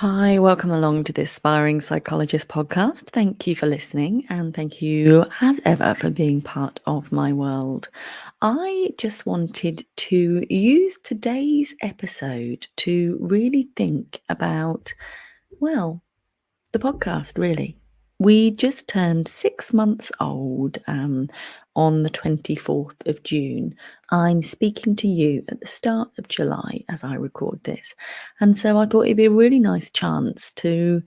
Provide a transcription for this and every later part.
Hi, welcome along to the Aspiring Psychologist Podcast. Thank you for listening, and thank you, as ever, for being part of my world. I just wanted to use today's episode to really think about, well, the podcast, really. We just turned 6 months old on the 24th of June. I'm speaking to you at the start of July as I record this. And so I thought it'd be a really nice chance to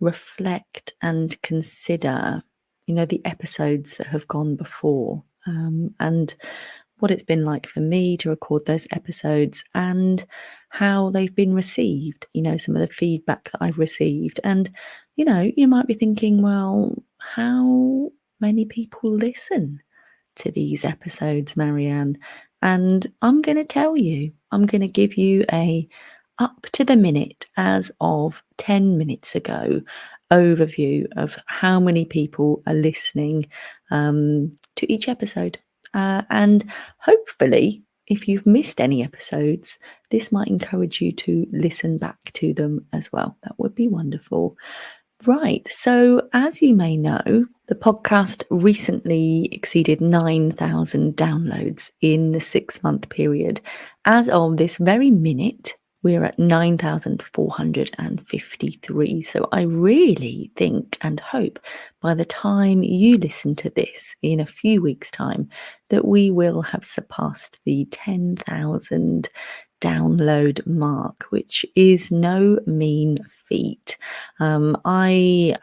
reflect and consider, the episodes that have gone before, and what it's been like for me to record those episodes and how they've been received, some of the feedback that I've received. And, you might be thinking, well, how many people listen to these episodes, Marianne? And I'm going to tell you, I'm going to give you a up to the minute as of 10 minutes ago overview of how many people are listening to each episode. And hopefully, if you've missed any episodes, this might encourage you to listen back to them as well. That would be wonderful. Right. So, as you may know, the podcast recently exceeded 9,000 downloads in the 6-month period. As of this very minute, we're at 9,453. So I really think and hope by the time you listen to this in a few weeks' time that we will have surpassed the 10,000 download mark, which is no mean feat. I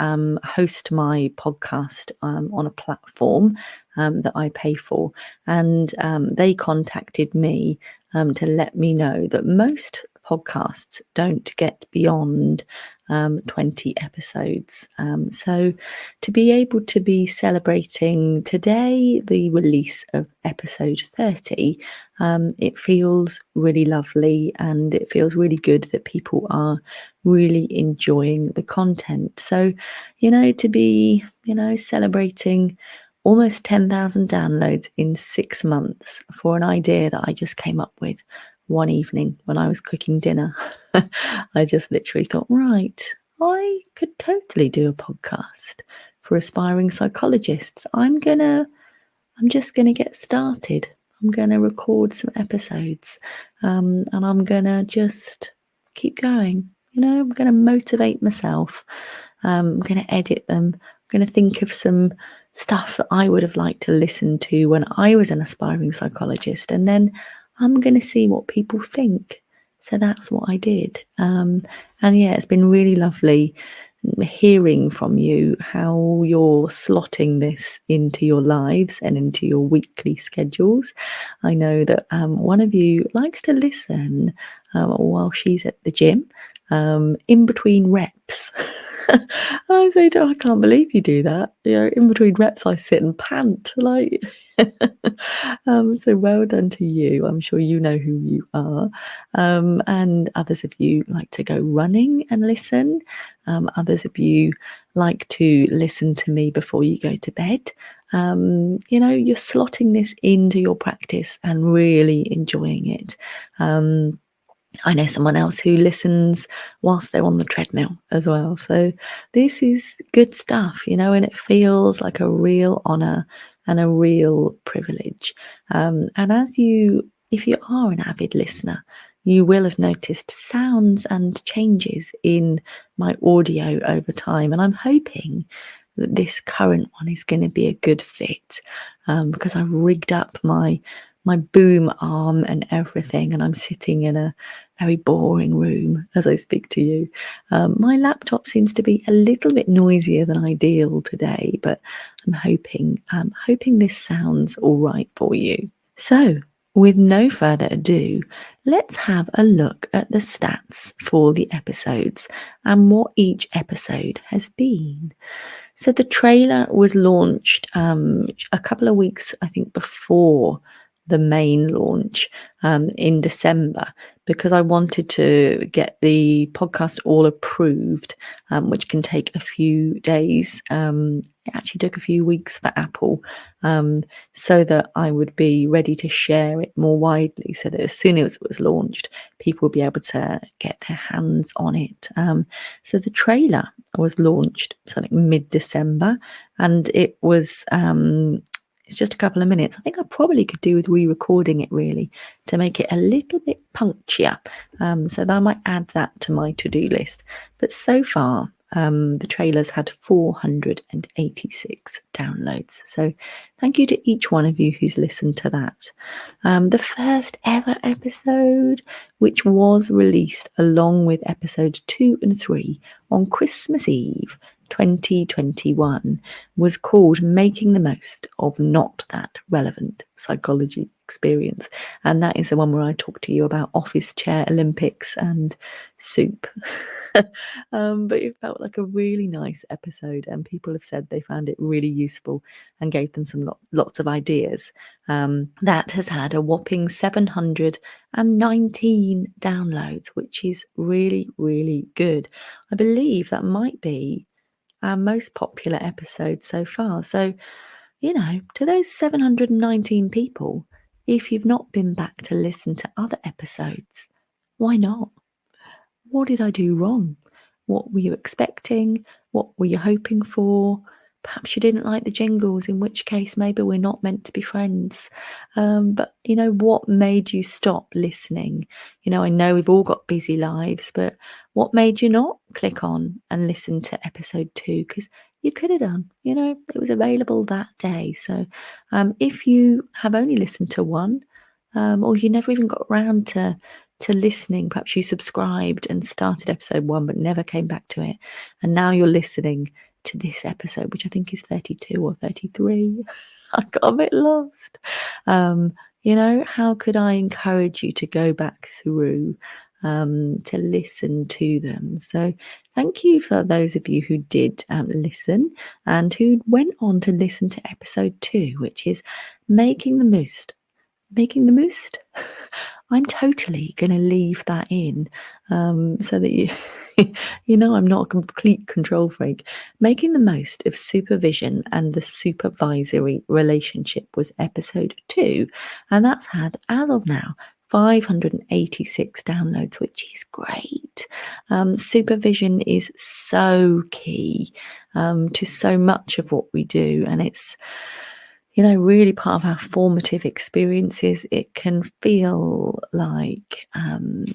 host my podcast on a platform that I pay for, and they contacted me to let me know that most podcasts don't get beyond 20 episodes. So to be able to be celebrating today the release of episode 30, it feels really lovely, and it feels really good that people are really enjoying the content. So, to be, celebrating almost 10,000 downloads in 6 months for an idea that I just came up with one evening when I was cooking dinner. I just literally thought, right, I could totally do a podcast for aspiring psychologists. I'm just gonna get started. I'm gonna record some episodes, and I'm gonna just keep going. I'm gonna motivate myself. I'm gonna edit them. I'm gonna think of some stuff that I would have liked to listen to when I was an aspiring psychologist, and then I'm going to see what people think. So that's what I did. And yeah, it's been really lovely hearing from you how you're slotting this into your lives and into your weekly schedules. I know that one of you likes to listen while she's at the gym, in between reps. I say, I can't believe you do that. In between reps, I sit and pant like. So well done to you. I'm sure you know who you are. And others of you like to go running and listen. Others of you like to listen to me before you go to bed. You're slotting this into your practice and really enjoying it. I know someone else who listens whilst they're on the treadmill as well. So this is good stuff, and it feels like a real honour and a real privilege. And if you are an avid listener, you will have noticed sounds and changes in my audio over time. And I'm hoping that this current one is going to be a good fit, because I've rigged up my boom arm and everything, and I'm sitting in a very boring room as I speak to you. My laptop seems to be a little bit noisier than ideal today, but I'm hoping this sounds all right for you. So, with no further ado, let's have a look at the stats for the episodes and what each episode has been. So the trailer was launched a couple of weeks, I think, before the main launch in December, because I wanted to get the podcast all approved, which can take a few days. It actually took a few weeks for Apple, so that I would be ready to share it more widely, so that as soon as it was launched, people would be able to get their hands on it. So the trailer was launched something mid-December, and it was it's just a couple of minutes. I think I probably could do with re-recording it, really, to make it a little bit punchier. So that I might add that to my to-do list. But so far, the trailer's had 486 downloads. So thank you to each one of you who's listened to that. The first ever episode, which was released along with episode 2 and 3 on Christmas Eve 2021, was called Making the Most of Not That Relevant Psychology Experience. And that is the one where I talk to you about office chair Olympics and soup. But it felt like a really nice episode, and people have said they found it really useful and gave them some lots of ideas. That has had a whopping 719 downloads, which is really, really good. I believe that might be our most popular episode so far. So, to those 719 people, if you've not been back to listen to other episodes, why not? What did I do wrong? What were you expecting? What were you hoping for? Perhaps you didn't like the jingles, in which case maybe we're not meant to be friends. But what made you stop listening? I know we've all got busy lives, but what made you not click on and listen to episode 2? Because you could have done, it was available that day. So if you have only listened to one, or you never even got around to listening, perhaps you subscribed and started episode 1 but never came back to it, and now you're listening to this episode, which I think is 32 or 33. I got a bit lost. How could I encourage you to go back through to listen to them? So thank you for those of you who did listen and who went on to listen to episode 2, which is Making the Most. I'm totally going to leave that in, so that you I'm not a complete control freak. Making the Most of Supervision and the Supervisory Relationship was episode 2, and that's had, as of now, 586 downloads, which is great. Supervision is so key to so much of what we do, and it's really part of our formative experiences. It can feel like, can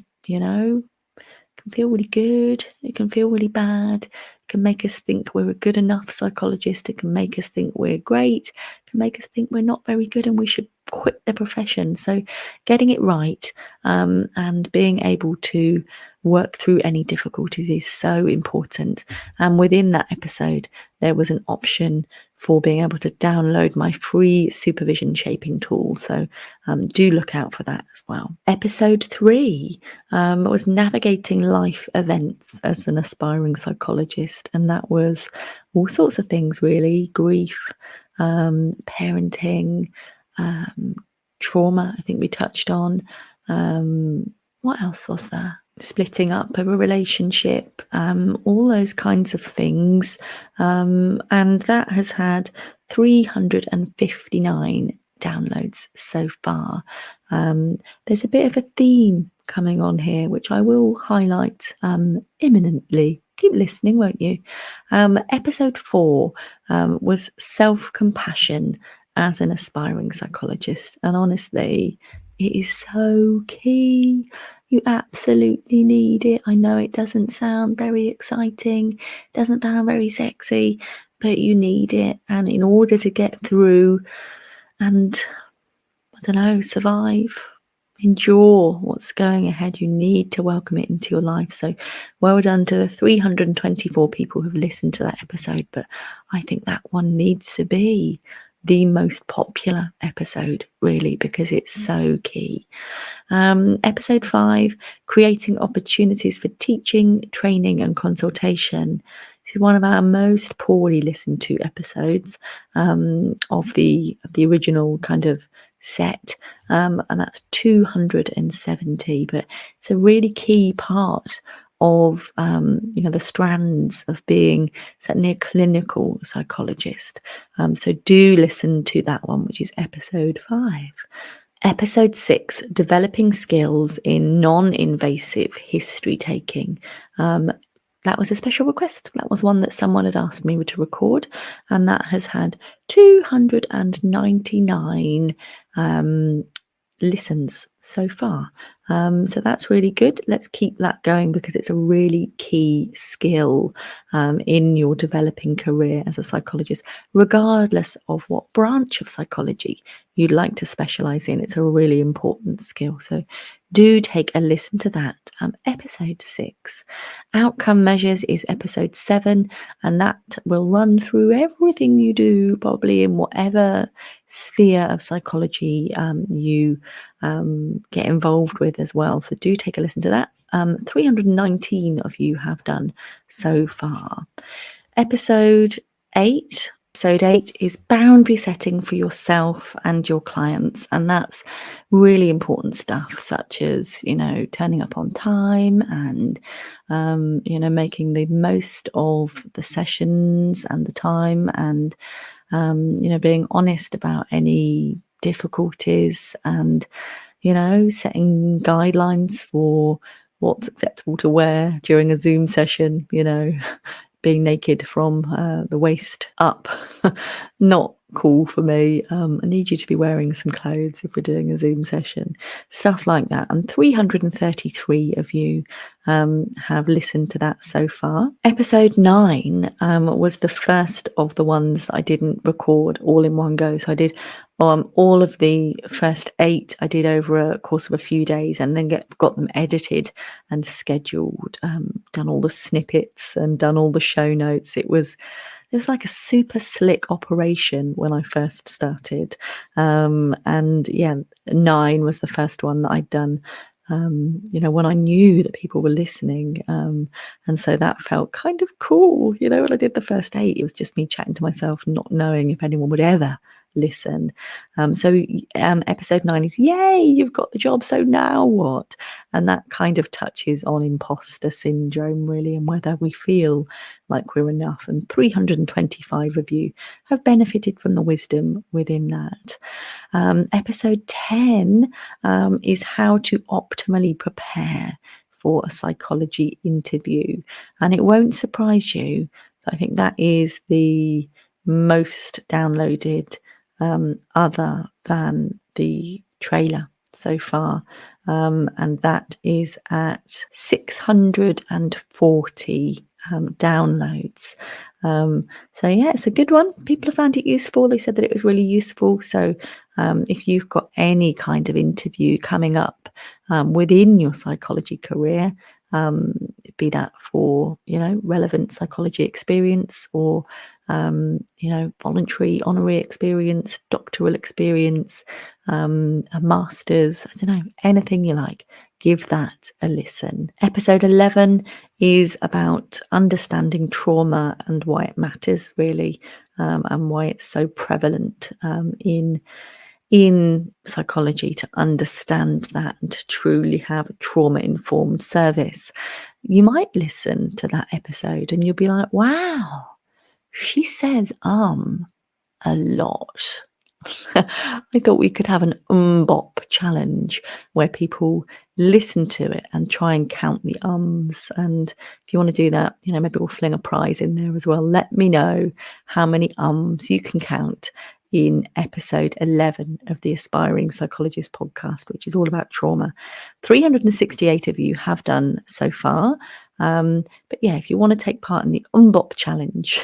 feel really good. It can feel really bad. It can make us think we're a good enough psychologist. It can make us think we're great. It can make us think we're not very good and we should quit the profession. So getting it right and being able to work through any difficulties is so important. And within that episode, there was an option for being able to download my free supervision shaping tool. So do look out for that as well. Episode 3 was navigating life events as an aspiring psychologist. And that was all sorts of things, really. Grief, parenting, trauma, I think we touched on. What else was there? Splitting up of a relationship, all those kinds of things. And that has had 359 downloads so far. There's a bit of a theme coming on here, which I will highlight imminently. Keep listening, won't you? Episode 4 was self-compassion as an aspiring psychologist. And honestly, it is so key. You absolutely need it. I know it doesn't sound very exciting, doesn't sound very sexy, but you need it. And in order to get through and, survive, endure what's going ahead, you need to welcome it into your life. So well done to the 324 people who've listened to that episode. But I think that one needs to be the most popular episode, really, because it's so key. Episode 5, creating opportunities for teaching, training and consultation. This is one of our most poorly listened to episodes of the original kind of set, and that's 270. But it's a really key part of the strands of being certainly a clinical psychologist. So do listen to that one, which is episode 5. Episode 6, developing skills in non-invasive history taking. That was a special request. That was one that someone had asked me to record, and that has had 299 listens so far. So that's really good. Let's keep that going because it's a really key skill in your developing career as a psychologist, regardless of what branch of psychology you'd like to specialize in. It's a really important skill. So do take a listen to that. Episode 6. Outcome measures is episode 7, and that will run through everything you do, probably in whatever sphere of psychology you get involved with as well. So do take a listen to that. 319 of you have done so far. Episode 8. Episode 8 is boundary setting for yourself and your clients. And that's really important stuff, such as, turning up on time and, making the most of the sessions and the time and, being honest about any difficulties and, setting guidelines for what's acceptable to wear during a Zoom session, being naked from the waist up. Not cool for me. I need you to be wearing some clothes if we're doing a Zoom session. Stuff like that. And 333 of you have listened to that so far. Episode 9 was the first of the ones that I didn't record all in one go. So I did all of the first 8 I did over a course of a few days, and then got them edited and scheduled, done all the snippets and done all the show notes. It was like a super slick operation when I first started. And yeah, 9 was the first one that I'd done, when I knew that people were listening. And so that felt kind of cool. When I did the first 8, it was just me chatting to myself, not knowing if anyone would ever listen. So episode 9 is, yay, you've got the job, so now what? And that kind of touches on imposter syndrome, really, and whether we feel like we're enough. And 325 of you have benefited from the wisdom within that. Episode 10 is how to optimally prepare for a psychology interview. And it won't surprise you, I think that is the most downloaded, other than the trailer so far. And that is at 640 downloads. So yeah, it's a good one. People have found it useful. They said that it was really useful. So if you've got any kind of interview coming up within your psychology career, be that for relevant psychology experience or voluntary honorary experience, doctoral experience, a master's, I don't know, anything you like, give that a listen. Episode 11 is about understanding trauma and why it matters, really, and why it's so prevalent in psychology to understand that and to truly have a trauma-informed service. You might listen to that episode and you'll be like, wow, she says a lot. I thought we could have an bop challenge where people listen to it and try and count the ums. And if you want to do that, maybe we'll fling a prize in there as well. Let me know how many ums you can count in episode 11 of the Aspiring Psychologist Podcast, which is all about trauma. 368 of you have done so far. But yeah, if you want to take part in the Umbop challenge,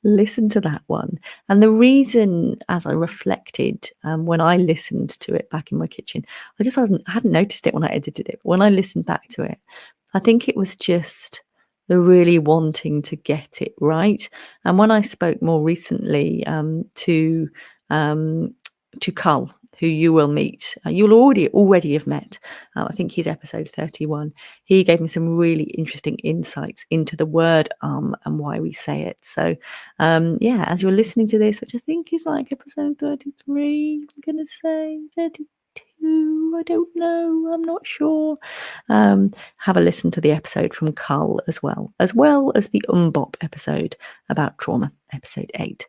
listen to that one. And the reason, as I reflected when I listened to it back in my kitchen, I hadn't noticed it when I edited it. When I listened back to it, I think it was just the really wanting to get it right. And when I spoke more recently to Carl, who you will meet. You'll already have met. I think he's episode 31. He gave me some really interesting insights into the word and why we say it. So, as you're listening to this, which I think is like episode 33, I'm going to say 32. I don't know. I'm not sure. Have a listen to the episode from Carl as well as the Umbop episode about trauma, episode 8.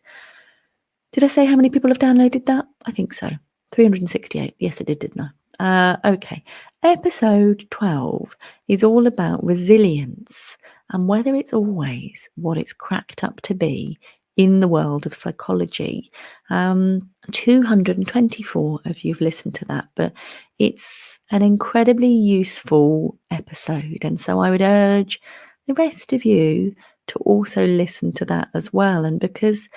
Did I say how many people have downloaded that? I think so. 368. Yes, I did, didn't I? Okay. Episode 12 is all about resilience and whether it's always what it's cracked up to be in the world of psychology. 224 of you have listened to that, but it's an incredibly useful episode. And so I would urge the rest of you to also listen to that as well. And because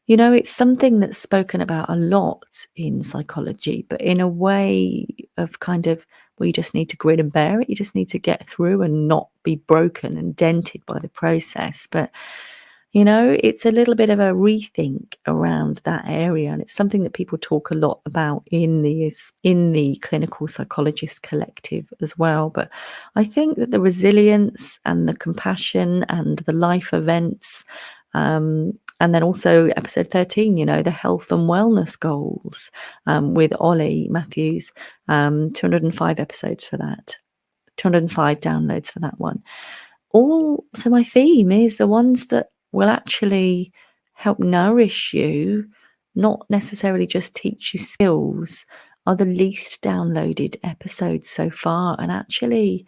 it's something that's spoken about a lot in psychology, but in a way of kind of where you just need to grin and bear it. You just need to get through and not be broken and dented by the process. But, it's a little bit of a rethink around that area. And it's something that people talk a lot about in the Clinical Psychologist Collective as well. But I think that the resilience and the compassion and the life events, and then also episode 13, the health and wellness goals with Ollie Matthews, 205 episodes for that, 205 downloads for that one. So my theme is the ones that will actually help nourish you, not necessarily just teach you skills, are the least downloaded episodes so far. And actually,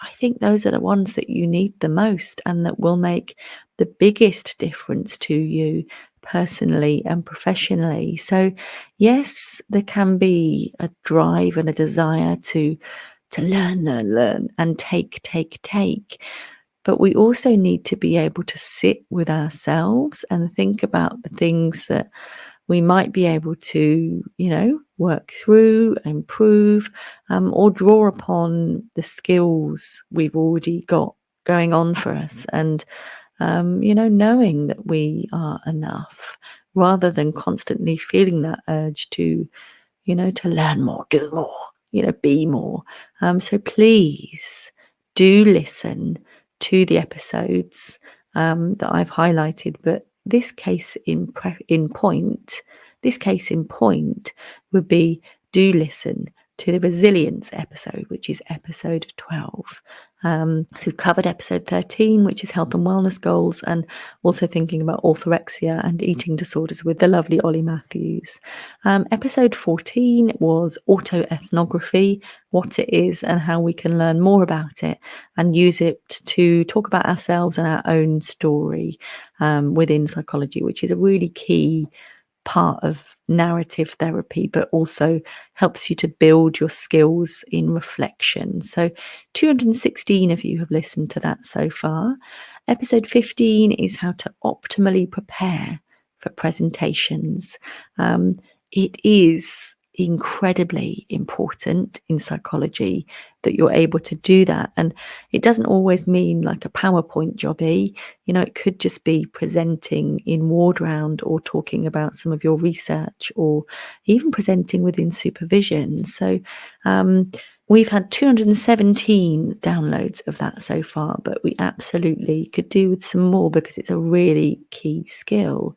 I think those are the ones that you need the most and that will make the biggest difference to you personally and professionally. So yes, there can be a drive and a desire to learn and take. But we also need to be able to sit with ourselves and think about the things that we might be able to, work through, improve, or draw upon the skills we've already got going on for us. And, knowing that we are enough rather than constantly feeling that urge to, to learn more, do more, be more. So please do listen to the episodes that I've highlighted, but this case in point would be do listen to the resilience episode, which is episode 12. So we've covered episode 13, which is health and wellness goals, and also thinking about orthorexia and eating disorders with the lovely Ollie Matthews. Episode 14 was autoethnography, what it is and how we can learn more about it and use it to talk about ourselves and our own story within psychology, which is a really key part of narrative therapy, but also helps you to build your skills in reflection. So 216 of you have listened to that so far. Episode 15 is how to optimally prepare for presentations. It is incredibly important in psychology that you're able to do that, and it doesn't always mean like a PowerPoint jobby. It could just be presenting in ward round or talking about some of your research or even presenting within supervision. So we've had 217 downloads of that so far, but we absolutely could do with some more because it's a really key skill.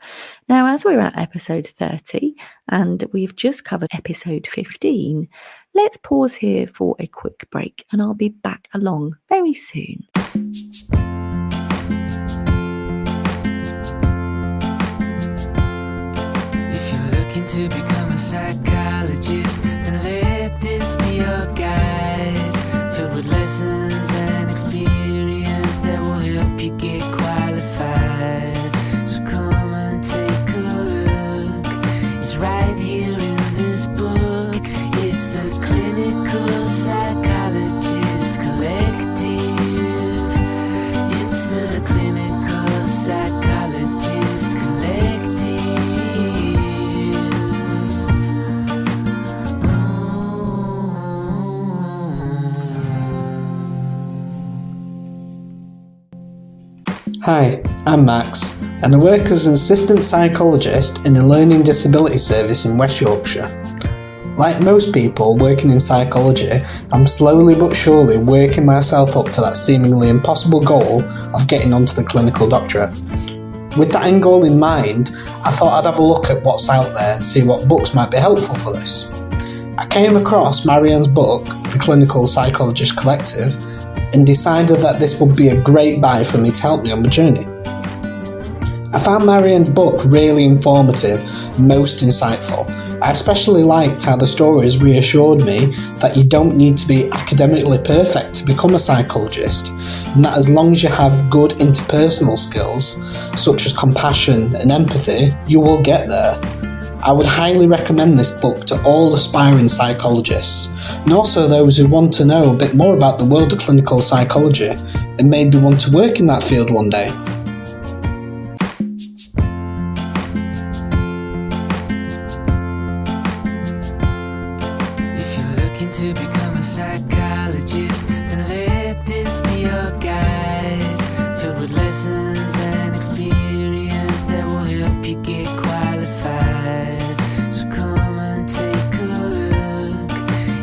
Now, as we're at episode 30 and we've just covered episode 15, let's pause here for a quick break and I'll be back along very soon. If you're looking to become a psychologist, then let this be your guide, filled with lessons and experience that will help you get qualified. So come and take a look. It's right here in this book. It's the Clinical Psychologist Collective. It's the Clinical Psychologist Collective. Hi, I'm Max, and I work as an assistant psychologist in a learning disability service in West Yorkshire. Like most people working in psychology, I'm slowly but surely working myself up to that seemingly impossible goal of getting onto the clinical doctorate. With that end goal in mind, I thought I'd have a look at what's out there and see what books might be helpful for this. I came across Marianne's book, The Clinical Psychologist Collective, and decided that this would be a great buy for me to help me on my journey. I found Marianne's book really informative and most insightful. I especially liked how the stories reassured me that you don't need to be academically perfect to become a psychologist, and that as long as you have good interpersonal skills, such as compassion and empathy, you will get there. I would highly recommend this book to all aspiring psychologists, and also those who want to know a bit more about the world of clinical psychology and maybe want to work in that field one day. To become a psychologist, then let this be your guide, filled with lessons and experience that will help you get qualified. So come and take a look,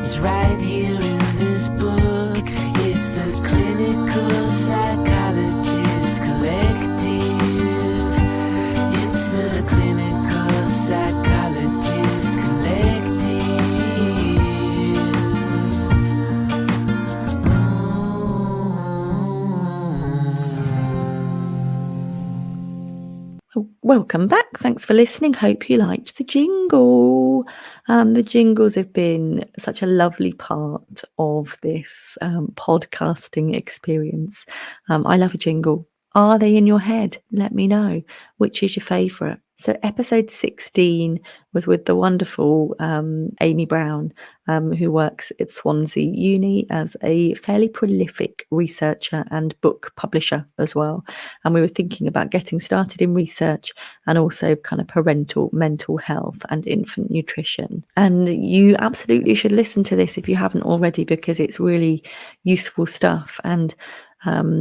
it's right here in this book. It's the Clinical Psychologist Collective. It's the Clinical Psychologist Collective. Welcome back. Thanks for listening. Hope you liked the jingle. The jingles have been such a lovely part of this podcasting experience. I love a jingle. Are they in your head? Let me know. Which is your favourite? So episode 16 was with the wonderful Amy Brown, who works at Swansea Uni as a fairly prolific researcher and book publisher as well. And we were thinking about getting started in research and also kind of parental mental health and infant nutrition. And you absolutely should listen to this if you haven't already, because it's really useful stuff. And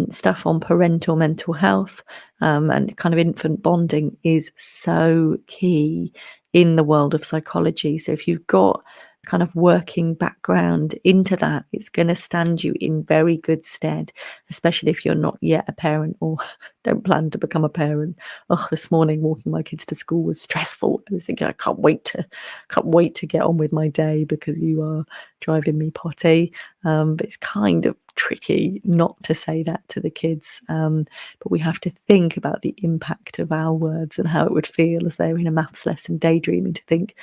stuff on parental mental health and kind of infant bonding is so key in the world of psychology. So if you've got kind of working background into that, it's going to stand you in very good stead, especially if you're not yet a parent or don't plan to become a parent. Oh, this morning walking my kids to school was stressful. I was thinking, I can't wait to get on with my day because you are driving me potty. But it's kind of tricky not to say that to the kids. But we have to think about the impact of our words and how it would feel as they're in a maths lesson daydreaming to think,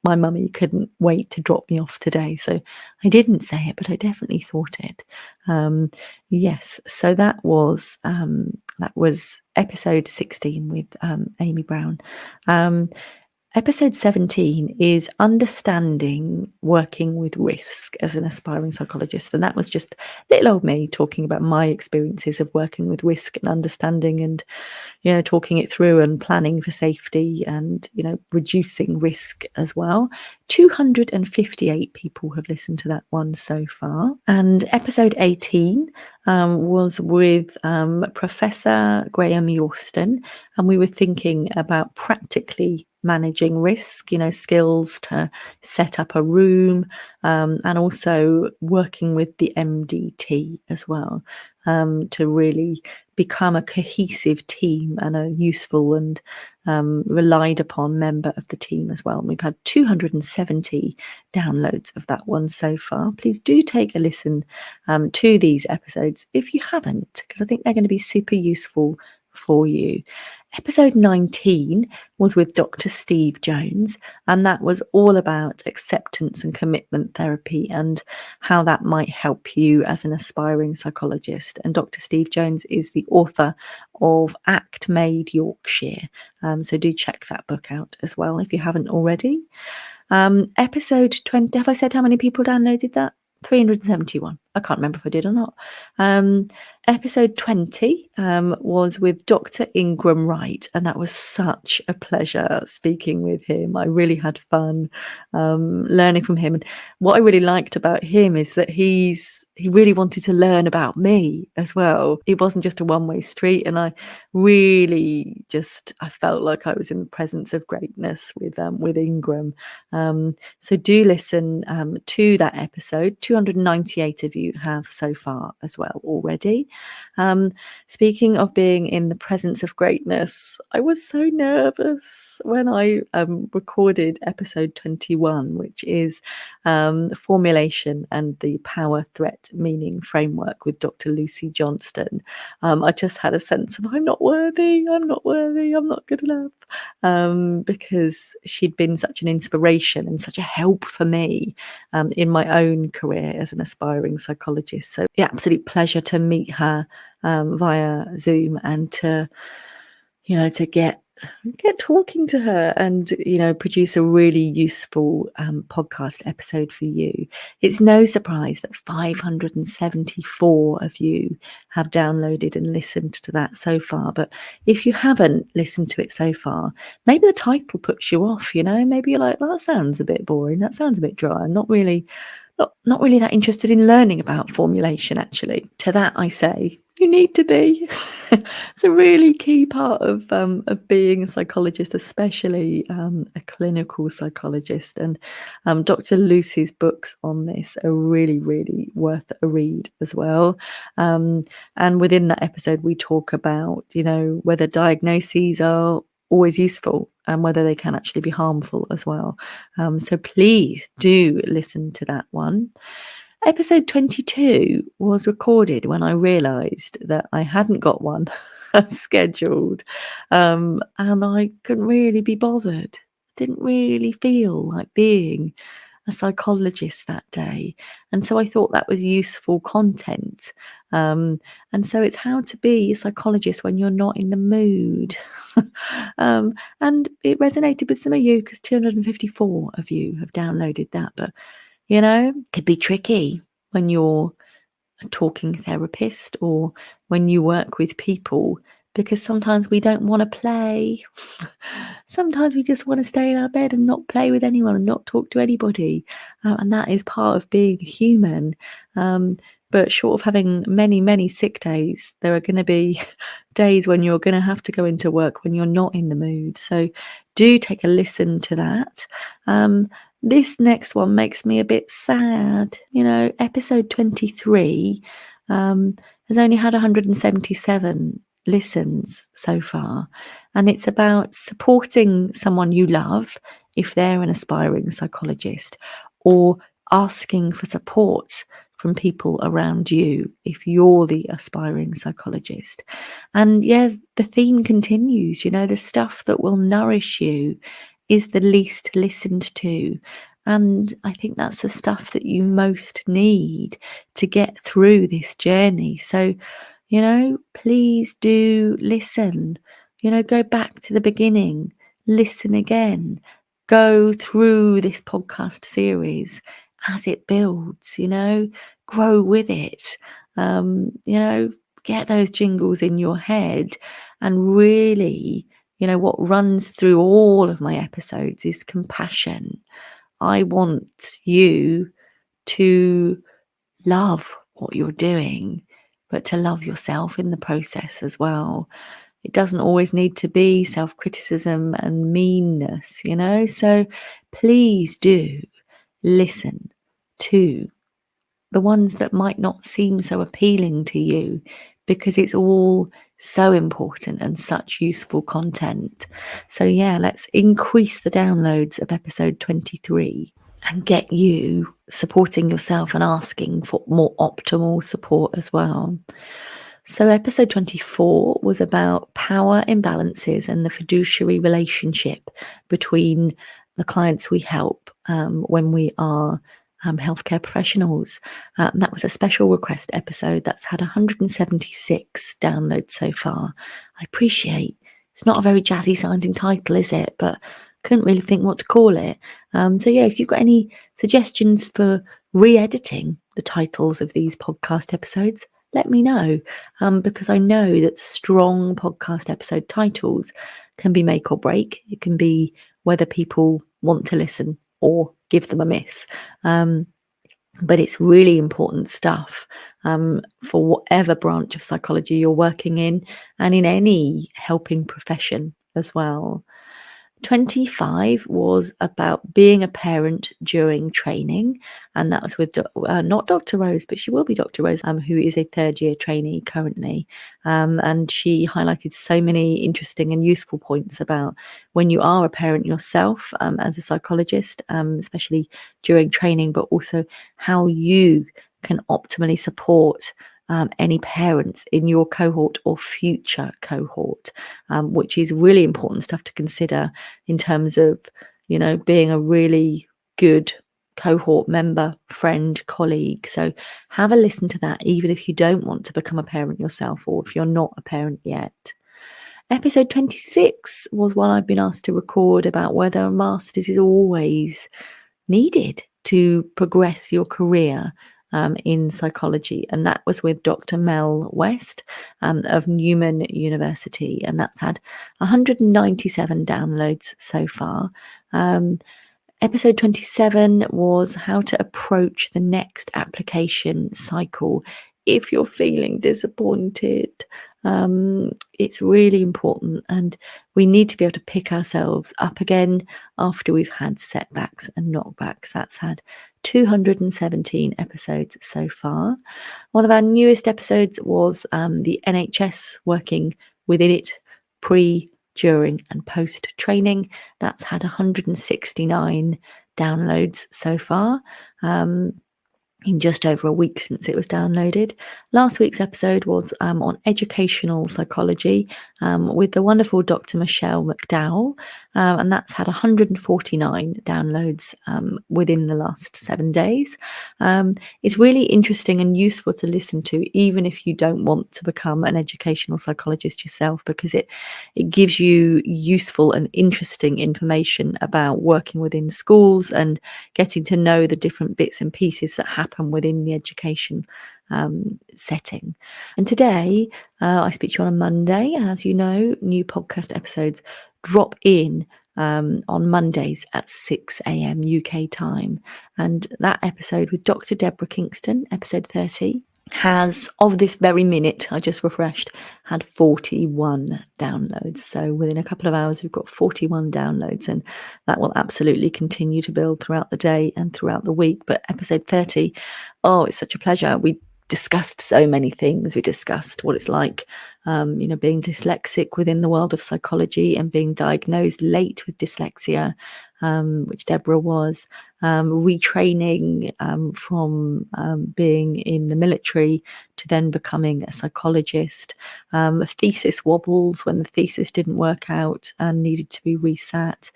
my mummy couldn't wait to drop me off today. So I didn't say it, but I definitely thought it. Yes, so that was episode 16 with Amy Brown. Episode 17 is understanding working with risk as an aspiring psychologist. And that was just little old me talking about my experiences of working with risk and understanding and, talking it through and planning for safety and, reducing risk as well. 258 people have listened to that one so far. And episode 18 was with Professor Graham Yorston. And we were thinking about practically managing risk, skills to set up a room, and also working with the MDT as well, to really become a cohesive team and a useful and relied upon member of the team as well. And we've had 270 downloads of that one so far. Please do take a listen to these episodes if you haven't, because I think they're going to be super useful for you. Episode 19 was with Dr. Steve Jones, and that was all about acceptance and commitment therapy and how that might help you as an aspiring psychologist. And Dr. Steve Jones is the author of Act Made Yorkshire. So do check that book out as well if you haven't already. Episode 20, have I said how many people downloaded that? 371. I can't remember if I did or not. Episode 20 was with Dr. Ingram Wright, and that was such a pleasure speaking with him. I really had fun learning from him. And what I really liked about him is that he's he really wanted to learn about me as well. It wasn't just a one-way street, and I felt like I was in the presence of greatness with Ingram. So do listen to that episode. 298 of you have so far as well already. Speaking of being in the presence of greatness, I was so nervous when I recorded episode 21, which is formulation and the power threat meaning framework with Dr. Lucy Johnston. I just had a sense of I'm not worthy, I'm not good enough, because she'd been such an inspiration and such a help for me in my own career as an aspiring psychologist. So yeah, absolute pleasure to meet her via Zoom and to get talking to her and produce a really useful podcast episode for you. It's no surprise that 574 of you have downloaded and listened to that so far, but if you haven't listened to it so far, maybe the title puts you off. Maybe you're like, well, that sounds a bit boring, that sounds a bit dry, I'm not really that interested in learning about formulation. Actually, to that I say, you need to be. It's a really key part of being a psychologist, especially a clinical psychologist. And Dr. Lucy's books on this are really, really worth a read as well. And within that episode, we talk about, whether diagnoses are always useful and whether they can actually be harmful as well. So please do listen to that one. Episode 22 was recorded when I realised that I hadn't got one scheduled, and I couldn't really be bothered. Didn't really feel like being a psychologist that day, and so I thought that was useful content. And so it's how to be a psychologist when you're not in the mood. And it resonated with some of you because 254 of you have downloaded that, but could be tricky when you're a talking therapist or when you work with people, because sometimes we don't want to play. Sometimes we just want to stay in our bed and not play with anyone and not talk to anybody. And that is part of being human. But short of having many, many sick days, there are going to be days when you're going to have to go into work when you're not in the mood. So do take a listen to that. This next one makes me a bit sad. Episode 23 has only had 177 listens so far, and it's about supporting someone you love if they're an aspiring psychologist, or asking for support from people around you if you're the aspiring psychologist. And yeah, the theme continues. The stuff that will nourish you is the least listened to. And I think that's the stuff that you most need to get through this journey. So, please do listen. Go back to the beginning, listen again, go through this podcast series as it builds, grow with it, get those jingles in your head. And really, what runs through all of my episodes is compassion. I want you to love what you're doing, but to love yourself in the process as well. It doesn't always need to be self-criticism and meanness, So please do listen to the ones that might not seem so appealing to you, because it's all so important and such useful content. So yeah, let's increase the downloads of episode 23 and get you supporting yourself and asking for more optimal support as well. So episode 24 was about power imbalances and the fiduciary relationship between the clients we help when we are healthcare professionals. That was a special request episode that's had 176 downloads so far. I appreciate it's not a very jazzy sounding title, is it? But couldn't really think what to call it. So yeah, if you've got any suggestions for re-editing the titles of these podcast episodes, let me know, because I know that strong podcast episode titles can be make or break. It can be whether people want to listen or give them a miss. but it's really important stuff for whatever branch of psychology you're working in, and in any helping profession as well. 25 was about being a parent during training, and that was with not Dr. Rose, but she will be Dr. Rose, who is a third-year trainee currently, and she highlighted so many interesting and useful points about when you are a parent yourself as a psychologist, especially during training, but also how you can optimally support any parents in your cohort or future cohort, which is really important stuff to consider in terms of, being a really good cohort member, friend, colleague. So have a listen to that, even if you don't want to become a parent yourself or if you're not a parent yet. Episode 26 was one I've been asked to record about whether a master's is always needed to progress your career in psychology, and that was with Dr. Mel West of Newman University, and that's had 197 downloads so far. Episode 27 was how to approach the next application cycle if you're feeling disappointed. It's really important, and we need to be able to pick ourselves up again after we've had setbacks and knockbacks. That's had 217 episodes so far. One of our newest episodes was the NHS, working within it pre, during and post training. That's had 169 downloads so far. In just over a week since it was downloaded. Last week's episode was on educational psychology with the wonderful Dr. Michelle McDowell, and that's had 149 downloads within the last 7 days. It's really interesting and useful to listen to, even if you don't want to become an educational psychologist yourself, because it gives you useful and interesting information about working within schools and getting to know the different bits and pieces that happen within the education setting. And today, I speak to you on a Monday. As you know, new podcast episodes drop in on Mondays at 6 a.m. UK time. And that episode with Dr. Deborah Kingston, episode 30, has, of this very minute, I just refreshed, had 41 downloads. So within a couple of hours, we've got 41 downloads, and that will absolutely continue to build throughout the day and throughout the week. But episode 30, it's such a pleasure. We discussed so many things. We discussed what it's like, being dyslexic within the world of psychology and being diagnosed late with dyslexia, which Deborah was, retraining from being in the military to then becoming a psychologist, thesis wobbles when the thesis didn't work out and needed to be resat.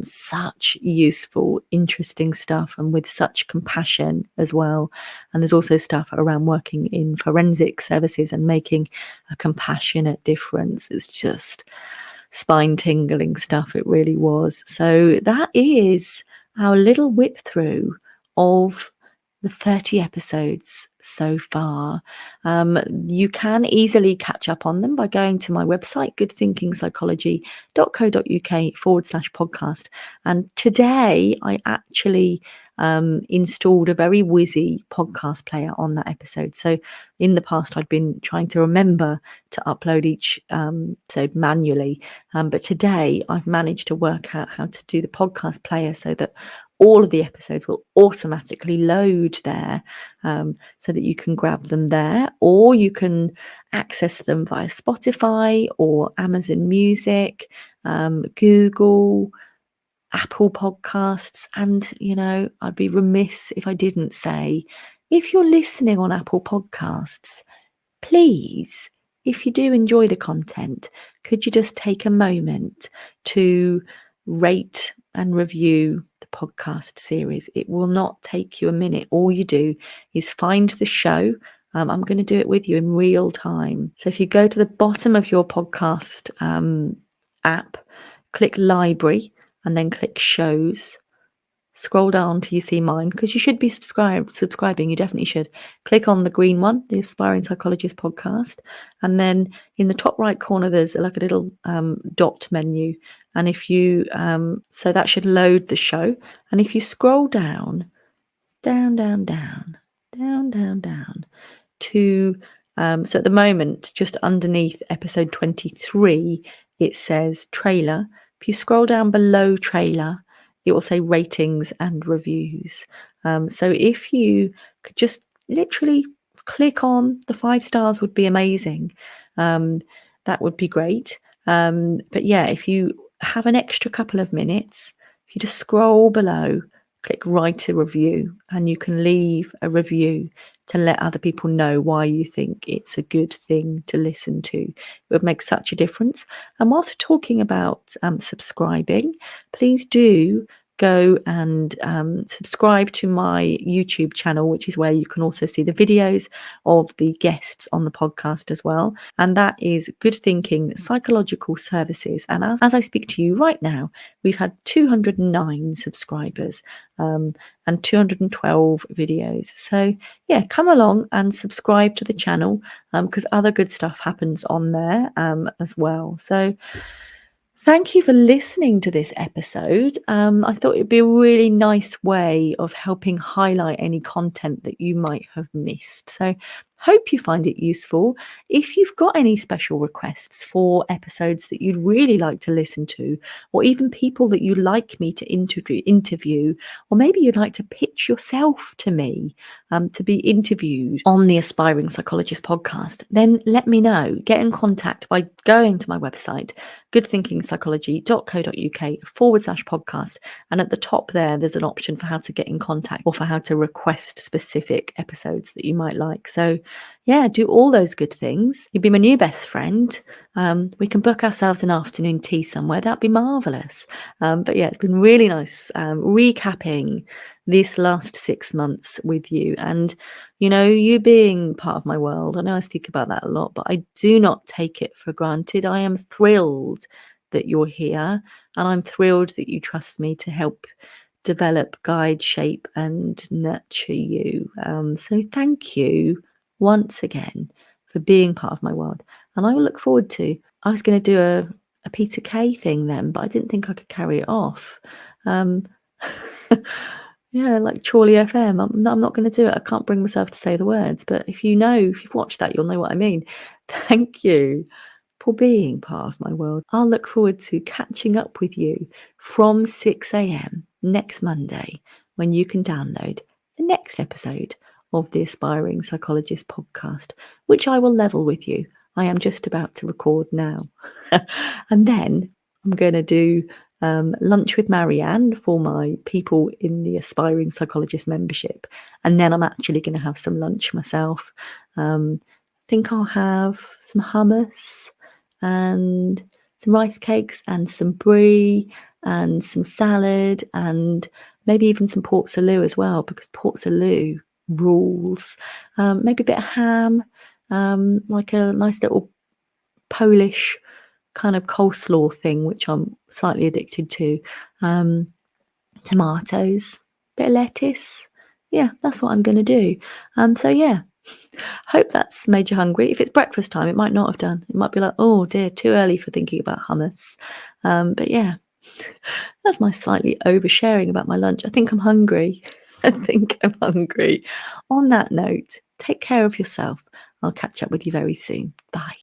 Such useful, interesting stuff, and with such compassion as well. And there's also stuff around working in forensic services and making a compassionate difference. It's just spine-tingling stuff. It really was. So that is our little whip through of the 30 episodes so far. You can easily catch up on them by going to my website, goodthinkingpsychology.co.uk/podcast. And today I actually installed a very whizzy podcast player on that episode. So in the past, I'd been trying to remember to upload each episode manually. But today I've managed to work out how to do the podcast player so that all of the episodes will automatically load there, so that you can grab them there, or you can access them via Spotify or Amazon Music, Google, Apple Podcasts. And, I'd be remiss if I didn't say, if you're listening on Apple Podcasts, please, if you do enjoy the content, could you just take a moment to rate and review the podcast series? It will not take you a minute. All you do is find the show. I'm going to do it with you in real time. So if you go to the bottom of your podcast app, click library, and then click shows. Scroll down till you see mine, because you should be subscribing. You definitely should. Click on the green one, the Aspiring Psychologist Podcast. And then in the top right corner, there's like a little dot menu. And if you, so that should load the show. And if you scroll down down to so at the moment, just underneath episode 23, it says trailer. If you scroll down below trailer, it will say ratings and reviews. So if you could just literally click on the 5 stars, would be amazing. That would be great. But yeah, if you have an extra couple of minutes, if you just scroll below, click write a review, and you can leave a review to let other people know why you think it's a good thing to listen to. It would make such a difference. And whilst we're talking about subscribing, please do go and subscribe to my YouTube channel, which is where you can also see the videos of the guests on the podcast as well. And that is Good Thinking Psychological Services. And as I speak to you right now, we've had 209 subscribers and 212 videos. So yeah, come along and subscribe to the channel because other good stuff happens on there as well. So thank you for listening to this episode. I thought it'd be a really nice way of helping highlight any content that you might have missed. So hope you find it useful. If you've got any special requests for episodes that you'd really like to listen to, or even people that you'd like me to interview, or maybe you'd like to pitch yourself to me to be interviewed on the Aspiring Psychologist Podcast, then let me know. Get in contact by going to my website, goodthinkingpsychology.co.uk/podcast. And at the top there's an option for how to get in contact or for how to request specific episodes that you might like. So yeah, do all those good things. You'd be my new best friend. We can book ourselves an afternoon tea somewhere. That'd be marvellous. But yeah, it's been really nice recapping this last 6 months with you. And, you know, you being part of my world, I know I speak about that a lot, but I do not take it for granted. I am thrilled that you're here, and I'm thrilled that you trust me to help develop, guide, shape, and nurture you. So thank you once again for being part of my world. And I will look forward to, I was going to do a Peter Kay thing then, but I didn't think I could carry it off. Yeah, like Chorley FM. I'm not going to do it. I can't bring myself to say the words, but if you've watched that, you'll know what I mean. Thank you for being part of my world. I'll look forward to catching up with you from 6 a.m. next Monday, when you can download the next episode of the Aspiring Psychologist Podcast, which I will level with you. I am just about to record now. And then I'm going to do lunch with Marianne for my people in the Aspiring Psychologist membership. And then I'm actually going to have some lunch myself. I think I'll have some hummus and some rice cakes and some brie and some salad and maybe even some port salut as well, because port salut rules. Maybe a bit of ham, like a nice little Polish kind of coleslaw thing, which I'm slightly addicted to. Tomatoes, bit of lettuce. Yeah, that's what I'm going to do. So yeah, hope that's made you hungry. If it's breakfast time, it might not have done. It might be like, oh dear, too early for thinking about hummus. But yeah, that's my slightly oversharing about my lunch. I think I'm hungry. On that note, take care of yourself. I'll catch up with you very soon. Bye.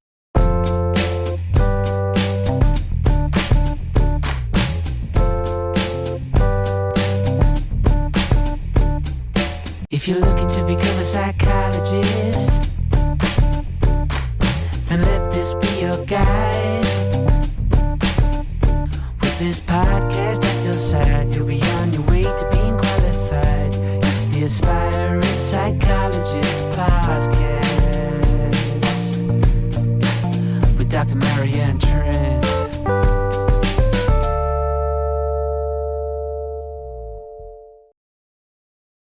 If you're looking to become a psychologist, then let this be your guide.